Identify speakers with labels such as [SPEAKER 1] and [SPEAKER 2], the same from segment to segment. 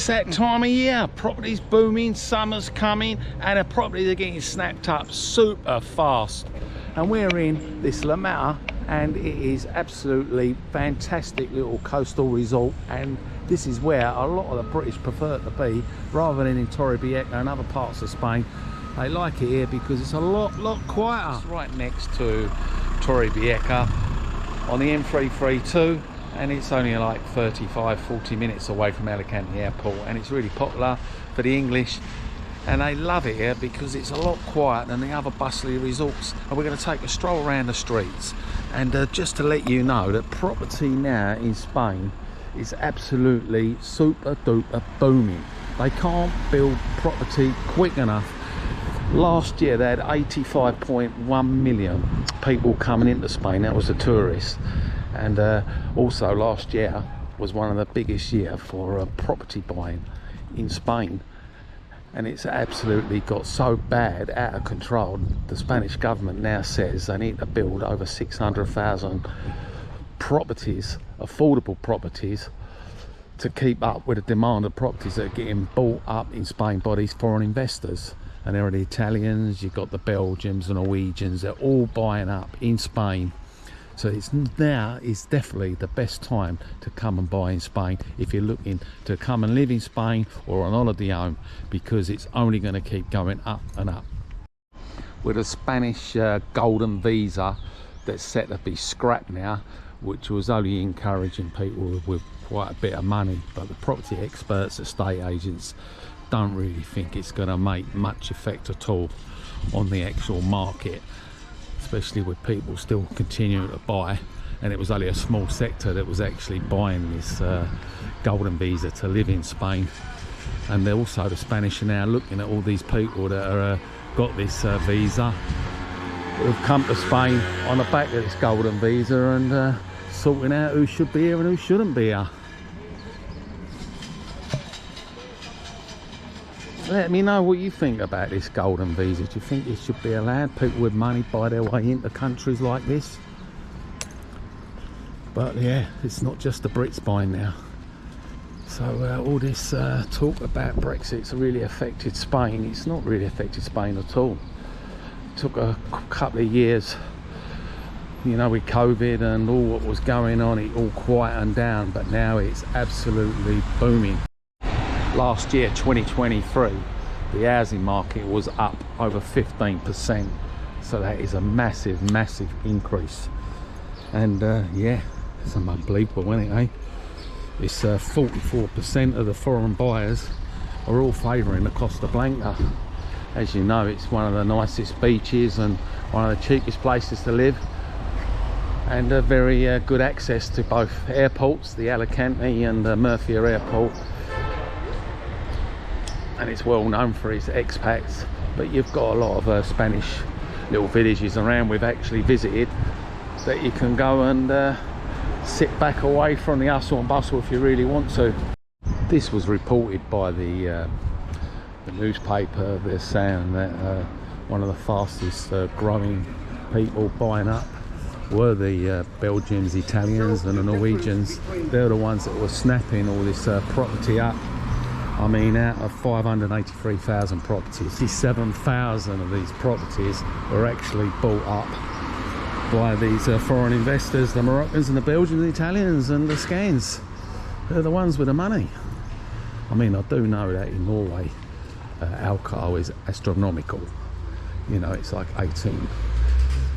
[SPEAKER 1] It's that time of year, property's booming, summer's coming, and the properties are getting snapped up super fast. And we're in this La Mata, and it is absolutely fantastic little coastal resort, and this is where a lot of the British prefer to be rather than in Torrevieja and other parts of Spain. They like it here because it's a lot quieter. It's right next to Torrevieja on the M332, and it's only like 35-40 minutes away from Alicante airport, and it's really popular for the English, and they love it here because it's a lot quieter than the other bustly resorts. And we're going to take a stroll around the streets, and just to let you know that property now in Spain is absolutely super duper booming. They can't build property quick enough. Last year they had 85.1 million people coming into Spain. That was the tourists. And also last year was one of the biggest year for property buying in Spain, and it's absolutely got so bad, out of control. The Spanish government now says they need to build over 600,000 properties, affordable properties, to keep up with the demand of properties that are getting bought up in Spain by these foreign investors. And there are the Italians, you've got the Belgians and Norwegians, they're all buying up in Spain. So now is definitely the best time to come and buy in Spain if you're looking to come and live in Spain or on holiday home, because it's only going to keep going up and up. With a Spanish golden visa that's set to be scrapped now, which was only encouraging people with quite a bit of money, but the property experts, estate agents, don't really think it's going to make much effect at all on the actual market, especially with people still continuing to buy. And it was only a small sector that was actually buying this golden visa to live in Spain. And also the Spanish are now looking at all these people that are got this visa, who've come to Spain on the back of this golden visa, and sorting out who should be here and who shouldn't be here. Let me know what you think about this golden visa. Do you think it should be allowed? People with money buy their way into countries like this? But yeah, it's not just the Brits buying now. So all this talk about Brexit's really affected Spain. It's not really affected Spain at all. It took a couple of years, you know, with COVID and all what was going on, it all quietened down, but now it's absolutely booming. Last year, 2023, the housing market was up over 15%, so that is a massive increase. And yeah, it's unbelievable, isn't it, eh? It's 44% of the foreign buyers are all favouring the Costa Blanca. As you know, it's one of the nicest beaches and one of the cheapest places to live, and very good access to both airports, the Alicante and Murcia airport. And it's well known for its expats, but you've got a lot of Spanish little villages around we've actually visited that you can go and sit back away from the hustle and bustle if you really want to. This was reported by the newspaper. They're saying that one of the fastest growing people buying up were the Belgians, Italians and the Norwegians. They're the ones that were snapping all this property up. I mean, out of 583,000 properties, 57,000 of these properties were actually bought up by these foreign investors, the Moroccans and the Belgians, the Italians and the Scans. They're the ones with the money. I mean, I do know that in Norway, alcohol is astronomical. You know, it's like 18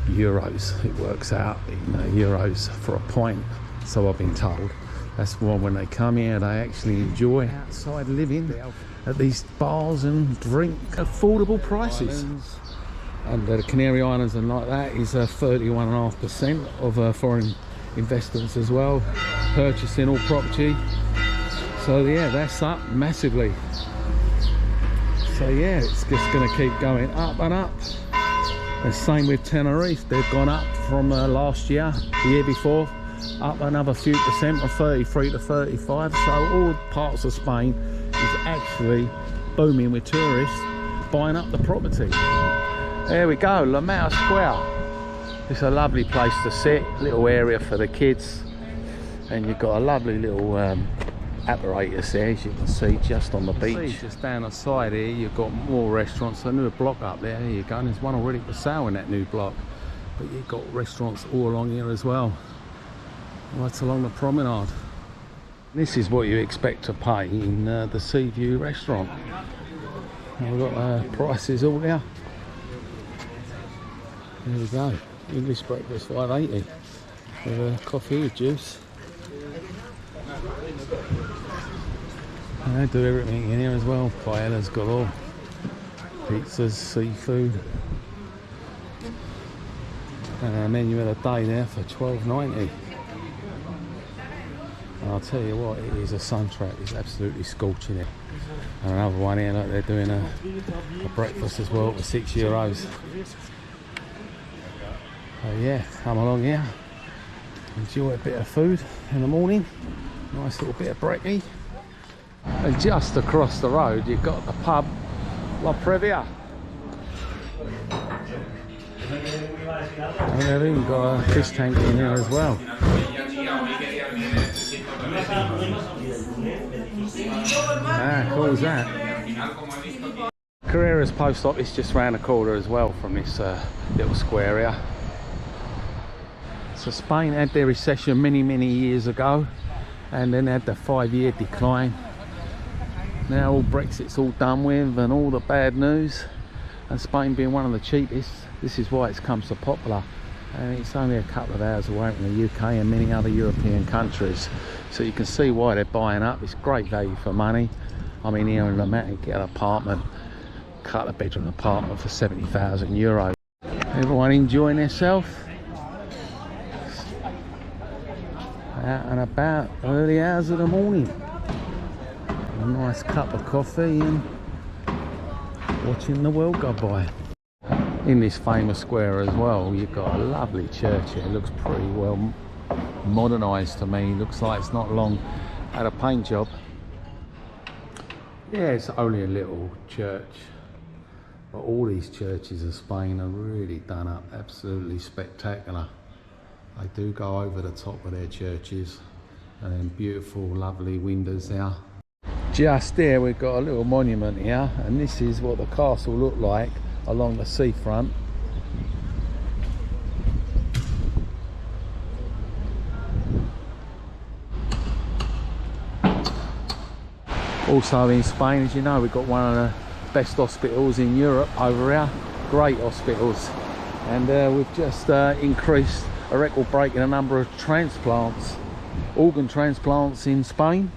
[SPEAKER 1] euros. It works out in euros for a pint, so I've been told. That's why when they come here, they actually enjoy outside living at these bars and drink affordable prices. And the Canary Islands and like that is 31.5% of foreign investments as well, purchasing all property. So yeah, that's up massively. So yeah, it's just going to keep going up and up. The same with Tenerife. They've gone up from last year, the year before, up another few percent, from 33 to 35. So all parts of Spain is actually booming with tourists buying up the property. There we go, La Mata Square. It's a lovely place to sit, little area for the kids, and you've got a lovely little apparatus there, as you can see, just on the beach. Just down the side here, you've got more restaurants. A new block up there. Here you go. And there's one already for sale in that new block. But you've got restaurants all along here as well, right along the promenade. This is what you expect to pay in the Sea View restaurant. And we've got prices all there. There we go. English breakfast $5.80 with coffee with juice. And they do everything in here as well. Paella's got all pizzas, seafood. And our menu of the day there for $12.90. And I'll tell you what, it is a sun trap. It's absolutely scorching it. And another one here, look, they're doing a breakfast as well for €6. So yeah, come along here, enjoy a bit of food in the morning. Nice little bit of brekkie. And just across the road, you've got the pub La Previa. And they've even got a fish tank in here as well. Ah, cool as that. Carreras post office just round the corner as well from this little square here. So Spain had their recession many years ago, and then had the 5-year decline. Now all Brexit's all done with and all the bad news, and Spain being one of the cheapest, this is why it's come so popular. And it's only a couple of hours away from the UK and many other European countries, so you can see why they're buying up. It's great value for money. I mean, here in Alicante you get an apartment, couple of bedroom apartment for €70,000. Everyone enjoying themselves out and about early hours of the morning. A nice cup of coffee and watching the world go by. In this famous square as well, you've got a lovely church here. It looks pretty well modernised to me. Looks like it's not long had a paint job. Yeah, it's only a little church, but all these churches of Spain are really done up absolutely spectacular. They do go over the top of their churches, and then beautiful lovely windows there. Just there we've got a little monument here, and this is what the castle looked like along the seafront. Also in Spain, as you know, we've got one of the best hospitals in Europe over here. Great hospitals. And we've just increased a record break in a number of transplants, organ transplants in Spain.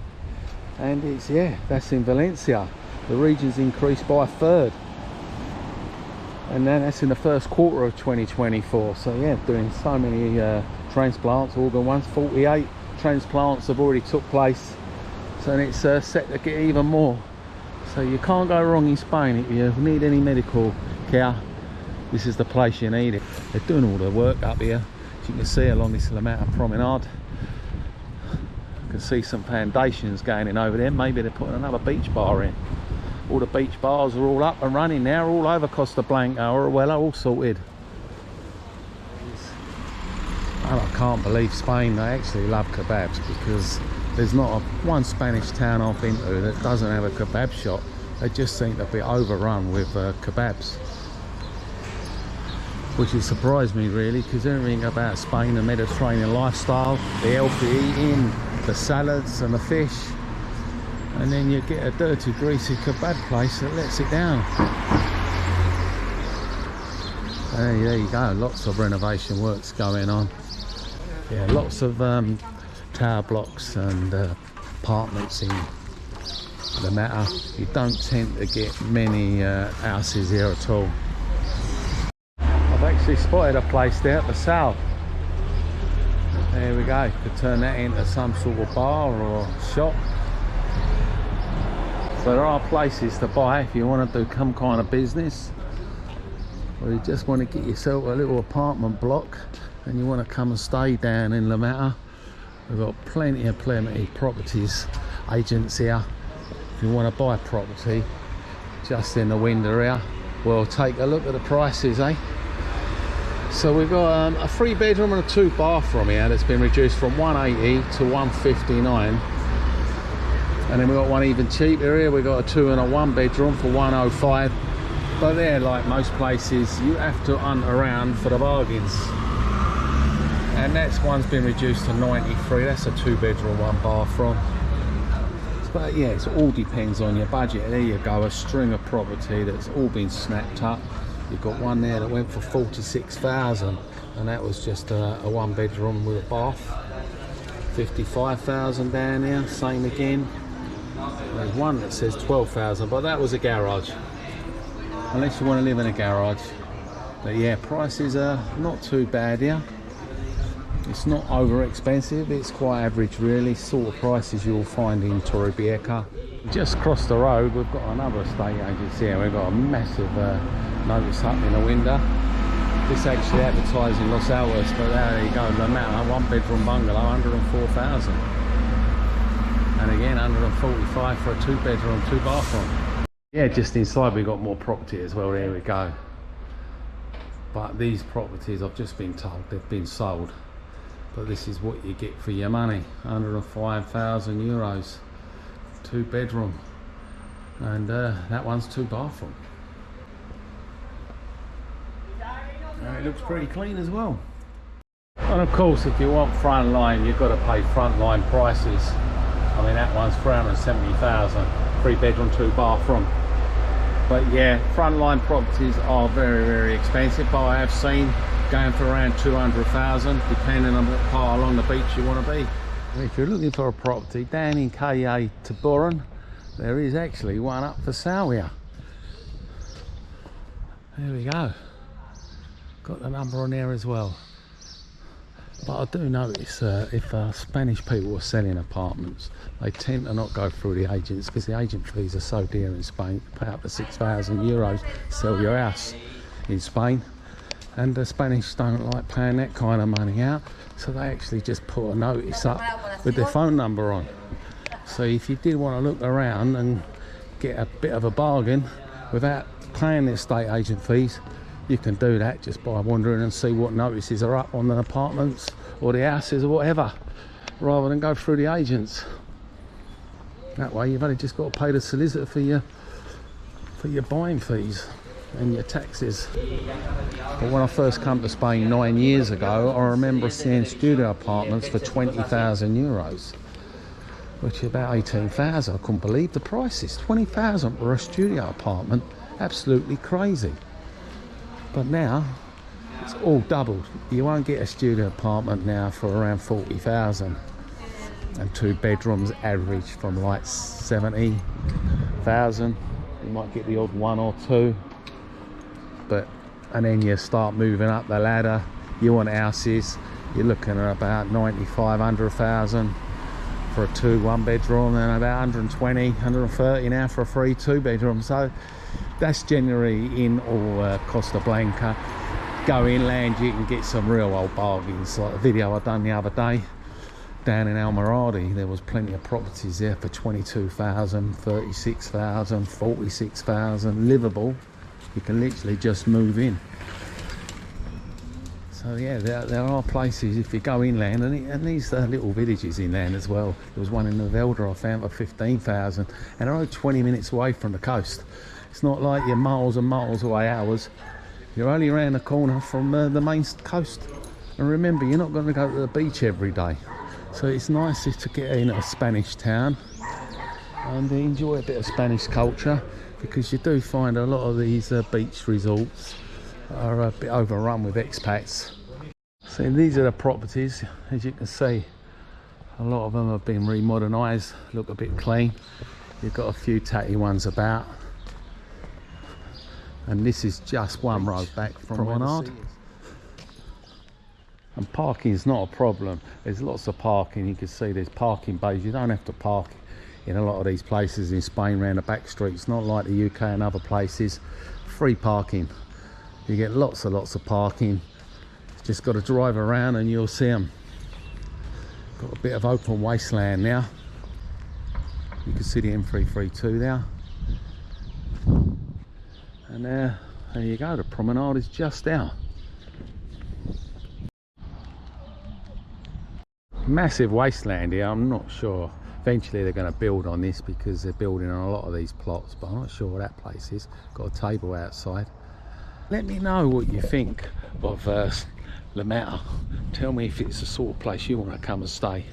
[SPEAKER 1] And it's, yeah, that's in Valencia. The region's increased by a third. And then that's in the first quarter of 2024. So yeah, doing so many transplants, organ ones. 48 transplants have already took place. So it's set to get even more. So you can't go wrong in Spain. If you need any medical care, this is the place you need it. They're doing all the work up here, as you can see along this Alicante promenade. You can see some foundations going in over there. Maybe they're putting another beach bar in. All the beach bars are all up and running now, all over Costa Blanca, or well, all sorted. And I can't believe Spain, they actually love kebabs, because there's not one Spanish town I've been to that doesn't have a kebab shop. They just seem to be overrun with kebabs, which has surprised me really, because everything about Spain, the Mediterranean lifestyle, the healthy eating, the salads and the fish, and then you get a dirty, greasy kebab place that lets it down. There you go, lots of renovation works going on. Yeah, lots of tower blocks and apartments in the matter. You don't tend to get many houses here at all. I've actually spotted a place there for sale. There we go, you could turn that into some sort of bar or shop. So there are places to buy if you want to do some kind of business, or you just want to get yourself a little apartment block and you want to come and stay down in La Mata. We've got plenty of properties agents here. If you want to buy property just in the window here, well, take a look at the prices, eh? So we've got a 3-bedroom and a 2-bathroom here that's been reduced from 180 to 159. And then we got one even cheaper here. We got a 2 and a 1 bedroom for 105. But there, like most places, you have to hunt around for the bargains. And that's one's been reduced to 93. That's a 2 bedroom, 1 bathroom. But yeah, it all depends on your budget. There you go, a string of property that's all been snapped up. You've got one there that went for 46,000, and that was just a 1 bedroom with a bath. 55,000 down here, same again. There's one that says 12,000, but that was a garage. Unless you want to live in a garage. But yeah, prices are not too bad here. It's not over expensive, it's quite average really, sort of prices you'll find in Torrevieja. Just across the road we've got another estate agency here. We've got a massive notice up in the window. This actually advertised in Los Altos, but there you go, the matter, 1 bedroom bungalow, 104,000. And again 145 for a 2 bedroom, 2 bathroom. Yeah, just inside we got more property as well, there we go. But these properties, I've just been told, they've been sold. But this is what you get for your money, 105,000 euros, 2 bedroom, and that one's 2 bathroom. And it looks pretty clean as well. And of course, if you want front line, you've got to pay front line prices. I mean, that one's 370,000, 3 bedroom, 2 bathroom. But yeah, front line properties are very, very expensive, but I have seen going for around 200,000, depending on what part along the beach you want to be. If you're looking for a property down in Calle Tiburon, there is actually one up for sale here. There we go. Got the number on there as well. But I do notice if Spanish people are selling apartments, they tend to not go through the agents because the agent fees are so dear in Spain. You pay up to 6,000 euros to sell your house in Spain. And the Spanish don't like paying that kind of money out, so they actually just put a notice up with their phone number on. So if you did want to look around and get a bit of a bargain without paying the estate agent fees, you can do that just by wandering and see what notices are up on the apartments or the houses or whatever, rather than go through the agents. That way you've only just got to pay the solicitor for your buying fees and your taxes. But when I first come to Spain 9 years ago, I remember seeing studio apartments for 20,000 euros, which is about 18,000. I couldn't believe the prices. 20,000 for a studio apartment, absolutely crazy. But now it's all doubled. You won't get a studio apartment now for around 40,000, and 2 bedrooms average from like 70,000. You might get the odd 1 or 2. And then you start moving up the ladder. You want houses, you're looking at about 95, 100,000 for a 2 1 bedroom, and about 120, 130 now for a 3 2 bedroom. So that's generally in all Costa Blanca. Go inland, you can get some real old bargains. Like the video I done the other day down in Almirati, there was plenty of properties there for 22,000, 36,000, 46,000, livable. You can literally just move in. So yeah, there are places if you go inland, and these little villages inland as well. There was one in Novelda I found for 15,000, and they're only 20 minutes away from the coast. It's not like you're miles and miles away, hours. You're only around the corner from the main coast. And remember, you're not going to go to the beach every day. So it's nice to get in a Spanish town and enjoy a bit of Spanish culture, because you do find a lot of these beach resorts are a bit overrun with expats. So these are the properties. As you can see, a lot of them have been remodernised, look a bit clean. You've got a few tatty ones about, and this is just one road back from Promenade. And parking is not a problem. There's lots of parking. You can see there's parking bays. You don't have to park in a lot of these places in Spain around the back streets, not like the UK and other places. Free parking. You get lots of parking. Just got to drive around and you'll see them. Got a bit of open wasteland now. You can see the M332 there. And there you go, the promenade is just out. Massive wasteland here. I'm not sure Eventually they're going to build on this because they're building on a lot of these plots, but I'm not sure where that place is. Got a table outside. Let me know what you think of La Mata. Tell me if it's the sort of place you want to come and stay.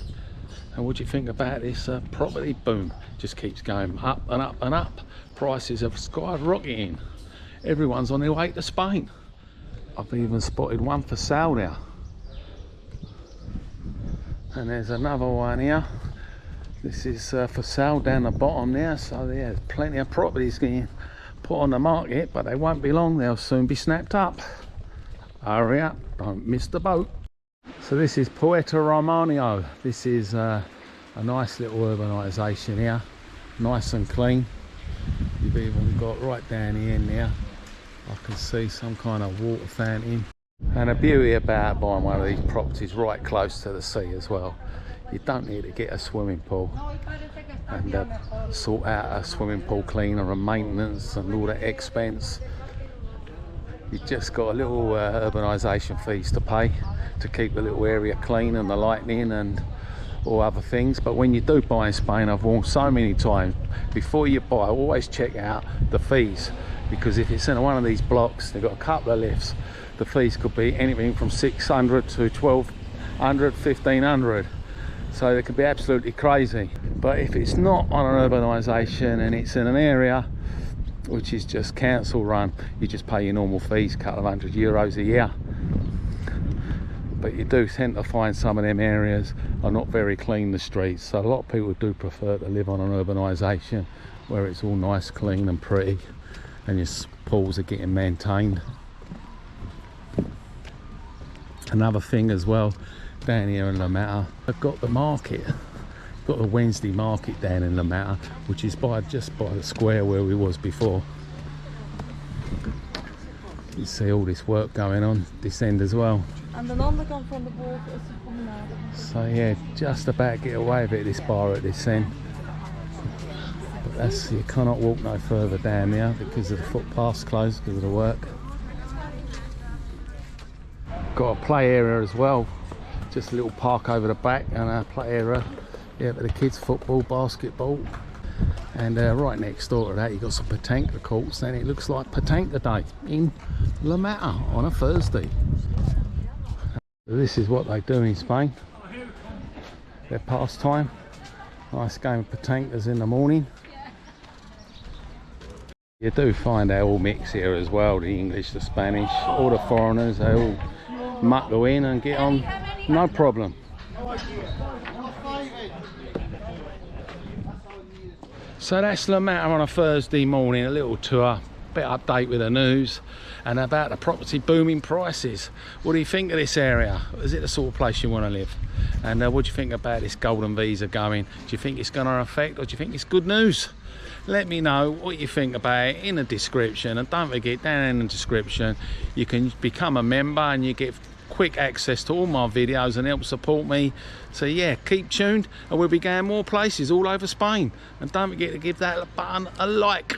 [SPEAKER 1] And what do you think about this property boom? Just keeps going up and up and up. Prices have skyrocketing. Everyone's on their way to Spain. I've even spotted one for sale there. And there's another one here. This is for sale down the bottom there. So there's plenty of properties getting put on the market, but they won't be long. They'll soon be snapped up. Hurry up, don't miss the boat. So this is Puerto Romano. This is a nice little urbanisation here. Nice and clean. You've even got right down the end there, I can see some kind of water fountain. And the beauty about buying one of these properties right close to the sea as well, you don't need to get a swimming pool and sort out a swimming pool cleaner and maintenance and all that expense. You just got a little urbanisation fees to pay to keep the little area clean and the lighting and all other things. But when you do buy in Spain, I've warned so many times, before you buy, always check out the fees, because if it's in one of these blocks, they've got a couple of lifts, the fees could be anything from 600 to 1200, 1500. So they could be absolutely crazy. But if it's not on an urbanisation and it's in an area which is just council run, you just pay your normal fees, a couple of €100 a year. But you do tend to find some of them areas are not very clean, the streets, so a lot of people do prefer to live on an urbanisation where it's all nice, clean and pretty, and your pools are getting maintained. Another thing as well, down here in La Mata, I've got the market. Got the Wednesday market down in La Mata, which is just by the square where we was before. You see all this work going on this end as well. So yeah, just about get away with it, this bar at this end. But that's, you cannot walk no further down there because of the footpaths closed because of the work. Got a play area as well, just a little park over the back and a play area, yeah, for the kids, football, basketball. And right next door to that you've got some petanque courts, and it looks like petanque day in La Mata on a Thursday. This is what they do in Spain, their pastime. Nice game of petanques in the morning. You do find they all mix here as well, the English, the Spanish, all the foreigners, they all muck go in and get on, no problem. So that's La Mata on a Thursday morning, a little tour, bit update with the news and about the property booming prices. What do you think of this area? Is it the sort of place you want to live? And what do you think about this golden visa going? Do you think it's going to affect, or do you think it's good news? Let me know what you think about it in the description, and don't forget, down in the description you can become a member and you get quick access to all my videos and help support me. So yeah, keep tuned and we'll be going more places all over Spain, and don't forget to give that button a like.